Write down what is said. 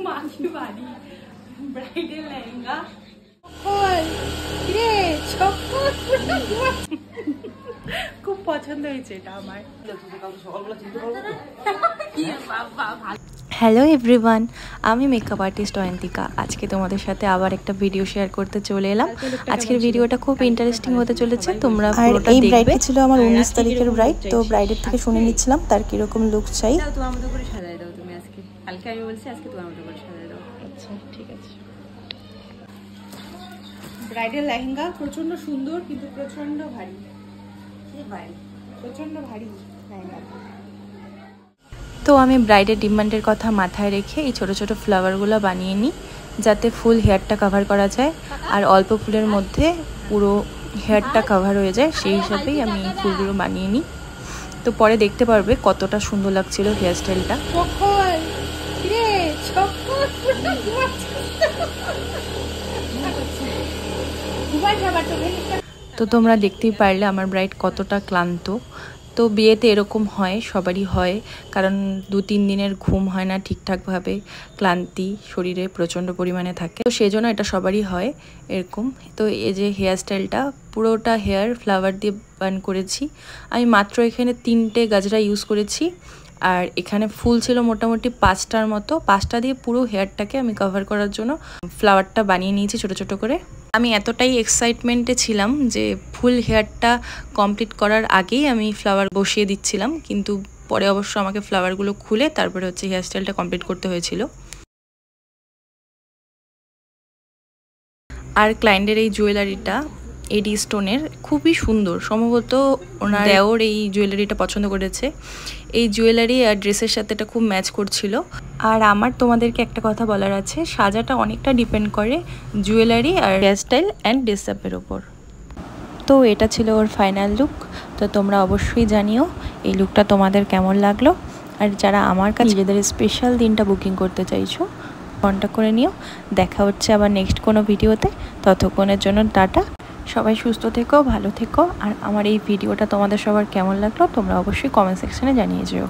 মাখি বাড়ি ব্রাইডাল লেহেঙ্গা খুব পছন্দ হয়েছে এটা আমার। হ্যালো এভরিওয়ান, আমি মেকআপ আর্টিস্ট অয়ন্তিকা। আজকে তোমাদের সাথে আবার একটা ভিডিও শেয়ার করতে চলে এলাম। আজকের ভিডিওটা খুব ইন্টারেস্টিং হতে চলেছে, তোমরা পুরোটা দেখবে। এই ব্রাইডটা ছিল আমার 19 তারিখের ব্রাইড, তো ব্রাইডের থেকে শুনে নিচ্ছিলাম তার কিরকম লুক চাই। তোমার মতো করে সাজাই দাও তুমি আজকে, কালকে আমি বলছি আজকে তোমার মতো করে সাজাই দাও। আচ্ছা ঠিক আছে। ব্রাইডাল লেহেঙ্গা প্রচন্ড সুন্দর কিন্তু প্রচন্ড ভারী, প্রচন্ড ভারী লেহেঙ্গা। তো আমি ব্রাইডের ডিমান্ডের কথা মাথায় রেখে এই ছোট ছোট ফ্লাওয়ারগুলো বানিয়ে নিই, যাতে ফুল হেয়ারটা কভার করা যায় আর অল্প ফুলের মধ্যে পুরো হেয়ারটা কভার হয়ে যায়। সেই হিসাবেই আমি এই ফুলগুলো বানিয়ে নিই। তো পরে দেখতে পারবে কতটা সুন্দর লাগছিল হেয়ার স্টাইলটা। তো তোমরা দেখতেই পারলে আমার ব্রাইড কতটা ক্লান্ত। তো বিয়েতে এরকম হয়, সবারই হয়, কারণ 2-3 দিনের ঘুম হয় না ঠিকঠাকভাবে, ক্লান্তি শরীরে প্রচণ্ড পরিমাণে থাকে। তো সেই জন্য এটা সবারই হয় এরকম। তো এই যে হেয়ার স্টাইলটা পুরোটা হেয়ার ফ্লাওয়ার দিয়ে বান করেছি আমি। মাত্র এখানে 3টে গাজরা ইউজ করেছি, আর এখানে ফুল ছিল মোটামুটি 5টার মতো। 5টা দিয়ে পুরো হেয়ারটাকে আমি কভার করার জন্য ফ্লাওয়ারটা বানিয়ে নিয়েছি ছোট ছোট করে। আমি এতটাই এক্সাইটমেন্টে ছিলাম যে ফুল হেয়ারটা কমপ্লিট করার আগেই আমি ফ্লাওয়ার বসিয়ে দিচ্ছিলাম, কিন্তু পরে অবশ্য আমাকে ফ্লাওয়ারগুলো খুলে তারপরে হচ্ছে হেয়ার স্টাইলটা কমপ্লিট করতে হয়েছিল। আর ক্লায়েন্টের এই জুয়েলারিটা এডি স্টোনের, খুবই সুন্দর। সম্ভবত ওনার দেওর এই জুয়েলারিটা পছন্দ করেছে। এই জুয়েলারি আর ড্রেসের সাথে এটা খুব ম্যাচ করছিল। আর আমার তোমাদেরকে একটা কথা বলার আছে, সাজাটা অনেকটা ডিপেন্ড করে জুয়েলারি আর হেয়ার স্টাইল অ্যান্ড ড্রেস আপের ওপর। তো এটা ছিল ওর ফাইনাল লুক। তো তোমরা অবশ্যই জানিও এই লুকটা তোমাদের কেমন লাগলো। আর যারা আমার কাছে নিজেদের স্পেশাল দিনটা বুকিং করতে চাইছো, কন্ট্যাক্ট করে নিও। দেখা হচ্ছে আবার নেক্সট কোনো ভিডিওতে। ততক্ষণের জন্য টাটা। সবাই সুস্থ থেকো, ভালো থেকো। আর আমার এই ভিডিওটা তোমাদের সবার কেমন লাগলো তোমরা অবশ্যই কমেন্ট সেকশনে জানিয়ে যেও।